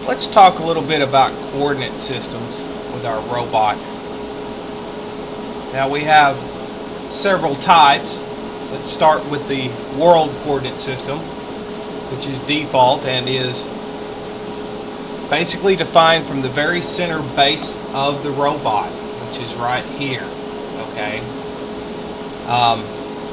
Let's talk a little bit about coordinate systems with our robot. Now we have several types. Let's start with the world coordinate system, which is default and is basically defined from the very center base of the robot, which is right here. Okay.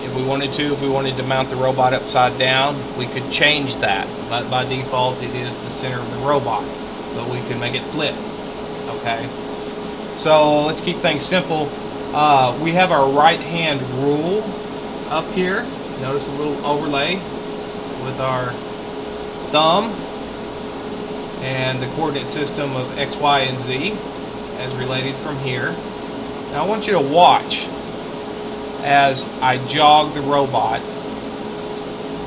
If we wanted to mount the robot upside down, we could change that. But by default, it is the center of the robot. But we can make it flip. Okay. So let's keep things simple. We have our right-hand rule up here. Notice a little overlay with our thumb and the coordinate system of X, Y, and Z as related from here. Now I want you to watch as I jog the robot.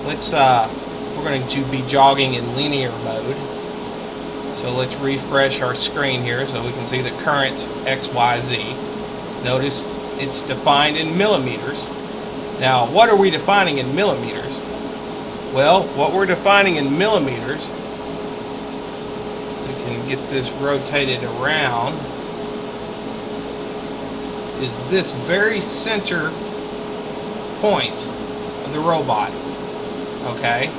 We're going to be jogging in linear mode. So let's refresh our screen here so we can see the current XYZ. Notice it's defined in millimeters. Now, what are we defining in millimeters? Well, what we're defining in millimeters, we can get this rotated around, is this very center point of the robot. Okay?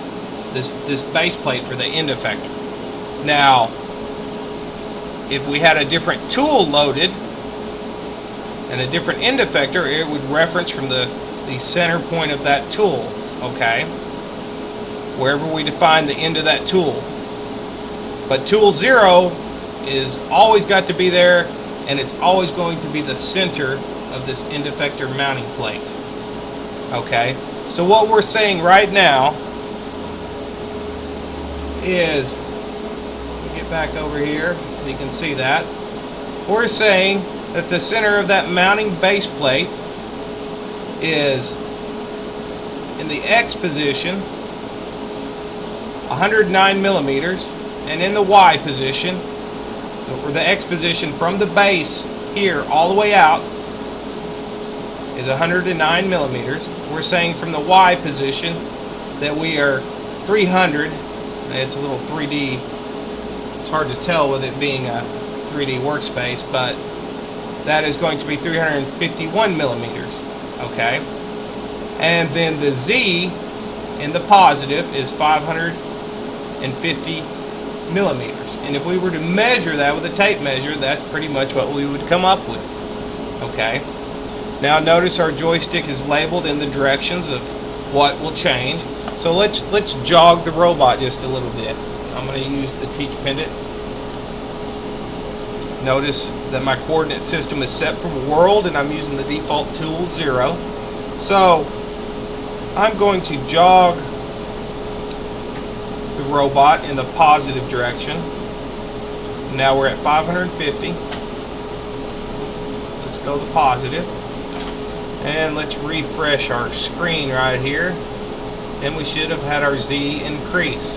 This base plate for the end effector. Now, if we had a different tool loaded and a different end effector, it would reference from the center point of that tool, okay? Wherever we define the end of that tool. But tool 0 is always got to be there, and it's always going to be the center of this end effector mounting plate. Okay? So what we're saying right now is, get back over here so you can see that. We're saying that the center of that mounting base plate is in the X position 109 millimeters, and in the Y position, or the X position from the base here all the way out, is 109 millimeters. We're saying from the Y position that we are 300. It's a little 3D. It's hard to tell with it being a 3D workspace, but that is going to be 351 millimeters. Okay? And then the Z in the positive is 550 millimeters. And if we were to measure that with a tape measure, that's pretty much what we would come up with. Okay? Now notice our joystick is labeled in the directions of what will change. So let's jog the robot just a little bit. I'm going to use the teach pendant. Notice that my coordinate system is set for world, and I'm using the default tool 0. So I'm going to jog the robot in the positive direction. Now we're at 550. Let's go to positive. And let's refresh our screen right here. And we should have had our Z increase.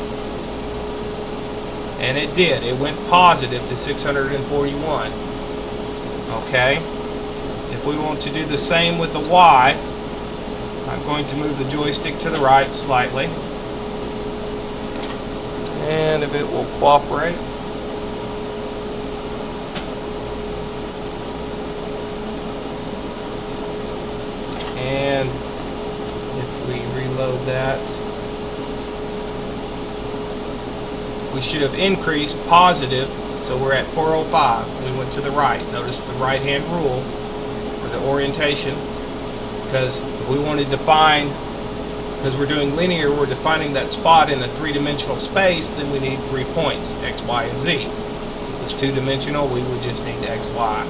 And it did. It went positive to 641. Okay? If we want to do the same with the Y, I'm going to move the joystick to the right slightly. And if it will cooperate. And if we reload that, we should have increased positive, so we're at 405. We went to the right. Notice the right hand rule for the orientation, because if we wanted to define, because we're doing linear, we're defining that spot in a three-dimensional space, then we need 3 points, X, Y, and Z. If it's two-dimensional, we would just need X, Y.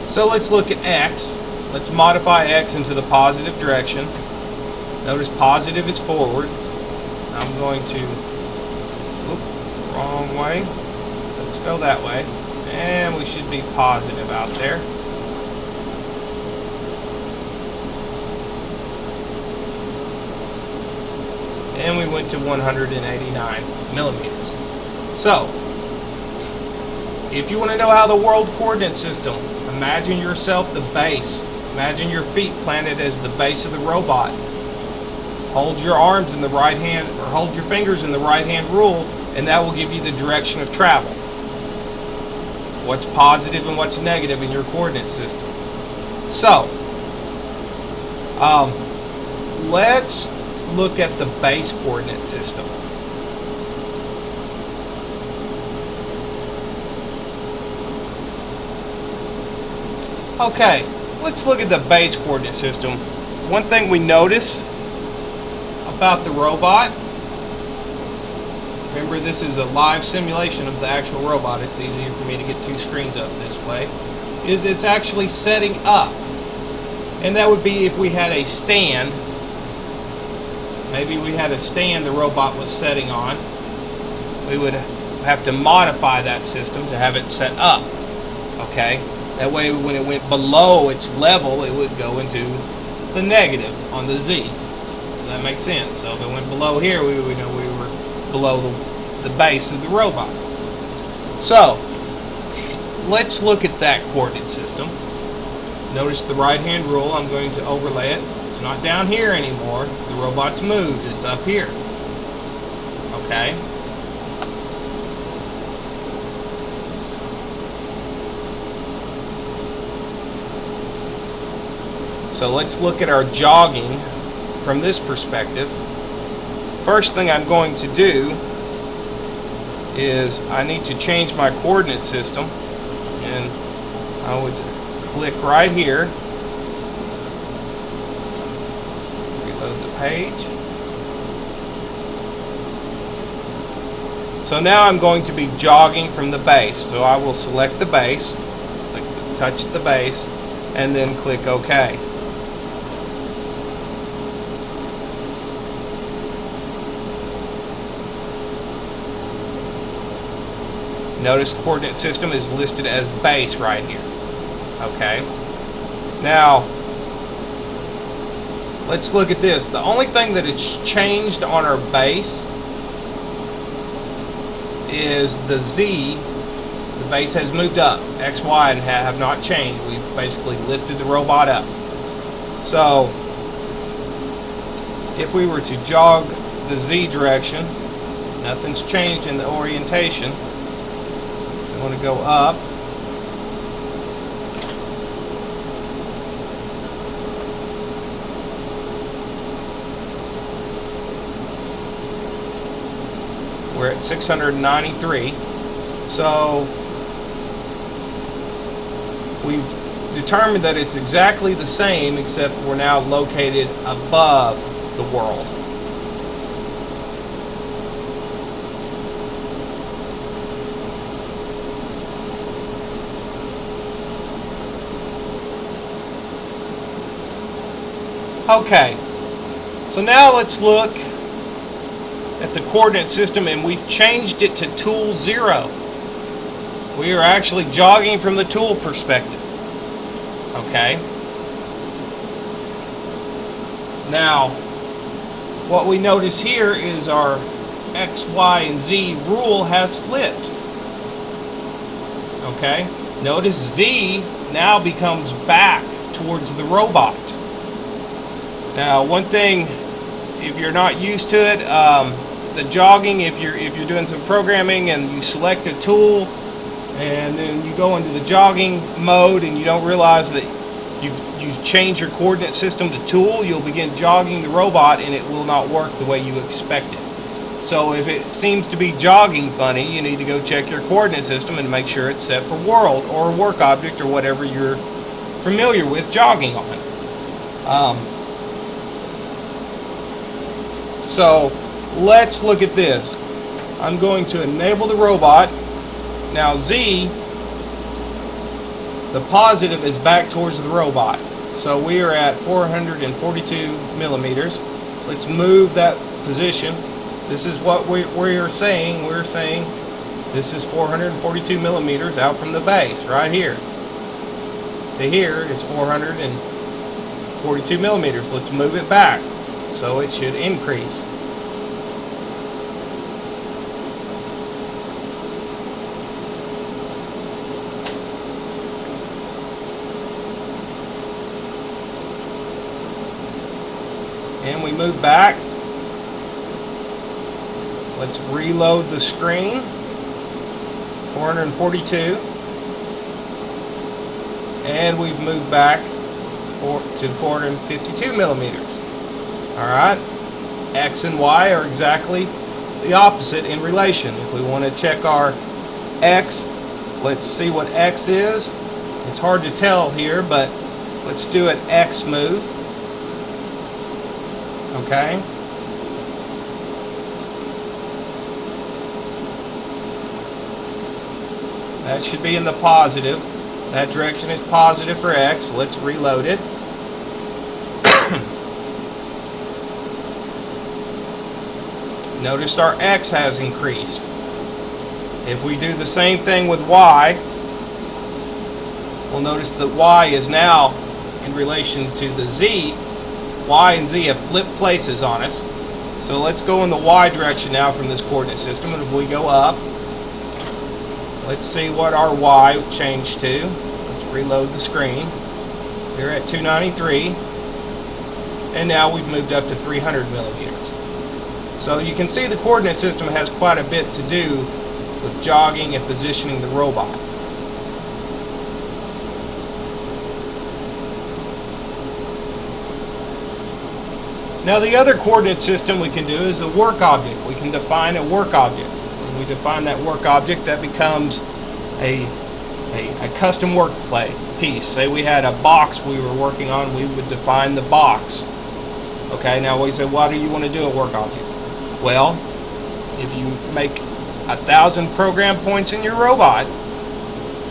So let's look at X. Let's modify X into the positive direction. Notice positive is forward. I'm going to, wrong way. Let's go that way. And we should be positive out there. And we went to 189 millimeters. So, if you want to know how the world coordinate system, imagine yourself the base. Imagine your feet planted as the base of the robot. Hold your arms in the right hand, or hold your fingers in the right hand rule and that will give you the direction of travel. What's positive and what's negative in your coordinate system. So, let's look at the base coordinate system. Okay, let's look at the base coordinate system. One thing we notice about the robot, remember this is a live simulation of the actual robot, it's easier for me to get two screens up this way, is it's actually setting up. And that would be if we had a stand, maybe we had a stand the robot was setting on, we would have to modify that system to have it set up, okay? That way when it went below its level, it would go into the negative on the Z. Does that make sense? So if it went below here, we would know we were below the base of the robot. So, let's look at that coordinate system. Notice the right-hand rule, I'm going to overlay it. It's not down here anymore. The robot's moved. It's up here. Okay? So let's look at our jogging from this perspective. First thing I'm going to do is I need to change my coordinate system, and I would click right here, reload the page. So now I'm going to be jogging from the base. So I will select the base, touch the base, and then click OK. Notice coordinate system is listed as base right here. Okay. Now, let's look at this. The only thing that it's changed on our base is the Z. The base has moved up. X, Y, and have not changed. We've basically lifted the robot up. So, if we were to jog the Z direction, nothing's changed in the orientation. I want to go up. We're at 693. So we've determined that it's exactly the same, except we're now located above the world. Okay, so now let's look at the coordinate system, and we've changed it to tool 0. We are actually jogging from the tool perspective. Okay. Now, what we notice here is our X, Y, and Z rule has flipped. Okay. Notice Z now becomes back towards the robot. Now, one thing, if you're not used to it, the jogging, if you're doing some programming and you select a tool and then you go into the jogging mode and you don't realize that you've changed your coordinate system to tool, you'll begin jogging the robot and it will not work the way you expect it. So if it seems to be jogging funny, you need to go check your coordinate system and make sure it's set for world or work object or whatever you're familiar with jogging on. So let's look at this. I'm going to enable the robot. Now Z, the positive is back towards the robot. So we are at 442 millimeters. Let's move that position. This is what we are saying. We're saying this is 442 millimeters out from the base right here. To here is 442 millimeters. Let's move it back. So it should increase. And we move back. Let's reload the screen. 442. And we've moved back to 452 millimeters. Alright, X and Y are exactly the opposite in relation. If we want to check our X, let's see what X is. It's hard to tell here, but let's do an X move. Okay. That should be in the positive. That direction is positive for X. Let's reload it. Notice our X has increased. If we do the same thing with Y, we'll notice that Y is now in relation to the Z. Y and Z have flipped places on us. So let's go in the Y direction now from this coordinate system. And if we go up, let's see what our Y changed to. Let's reload the screen. We're at 293. And now we've moved up to 300 millimeters. So you can see the coordinate system has quite a bit to do with jogging and positioning the robot. Now the other coordinate system we can do is a work object. We can define a work object. When we define that work object, that becomes a custom work piece. Say we had a box we were working on, we would define the box. Okay, now we say, why do you want to do a work object? Well, if you make 1,000 program points in your robot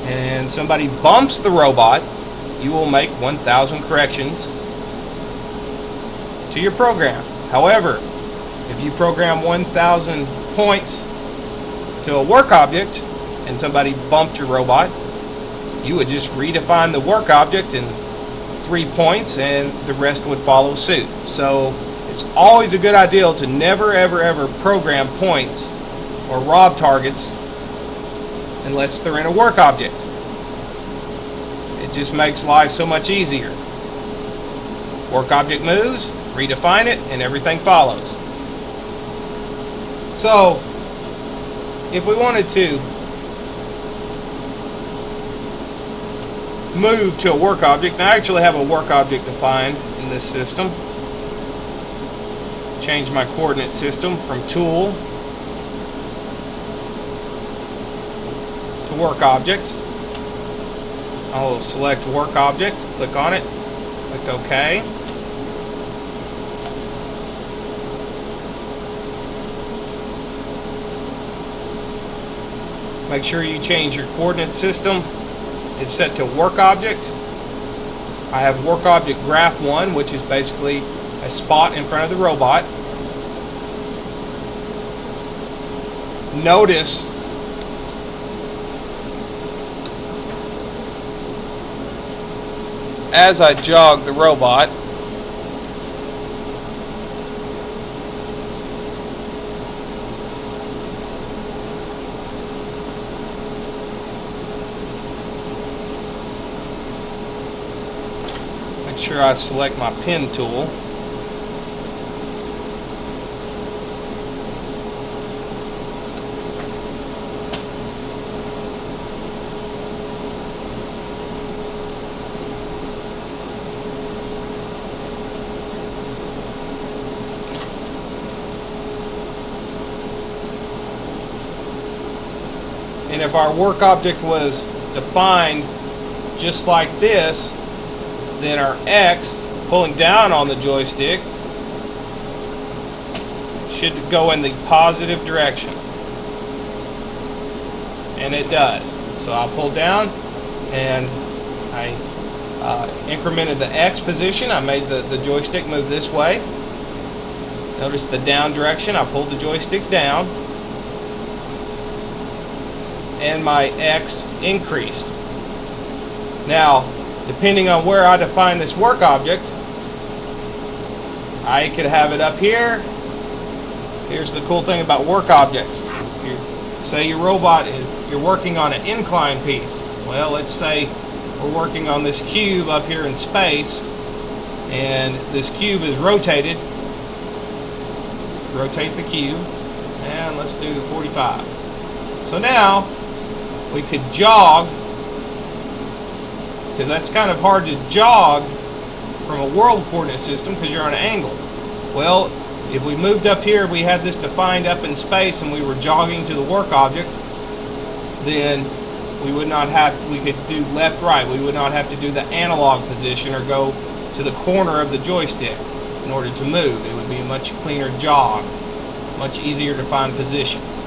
and somebody bumps the robot, you will make 1,000 corrections to your program. However, if you program 1,000 points to a work object and somebody bumped your robot, you would just redefine the work object in 3 points and the rest would follow suit. So it's always a good idea to never ever program points or rob targets unless they're in a work object. It just makes life so much easier. Work object moves, redefine it, and everything follows. So if we wanted to move to a work object, and I actually have a work object defined in this system. Change my coordinate system from tool to work object. I'll select work object, click on it, click OK. Make sure you change your coordinate system. It's set to work object. I have work object graph 1, which is basically a spot in front of the robot. Notice as I jog the robot, make sure I select my pen tool. And if our work object was defined just like this, then our X, pulling down on the joystick, should go in the positive direction. And it does. So I'll pull down and I incremented the X position. I made the joystick move this way. Notice the down direction. I pulled the joystick down and my X increased. Now, depending on where I define this work object, I could have it up here. Here's the cool thing about work objects. If you say your robot you're working on an incline piece. Well, let's say we're working on this cube up here in space, and this cube is rotated. Rotate the cube, And let's do 45. So now we could jog, because that's kind of hard to jog from a world coordinate system because you're on an angle. Well, if we moved up here, we had this defined up in space, and we were jogging to the work object, then we would not have, we could do left right. We would not have to do the analog position or go to the corner of the joystick in order to move. It would be a much cleaner jog, much easier to find positions.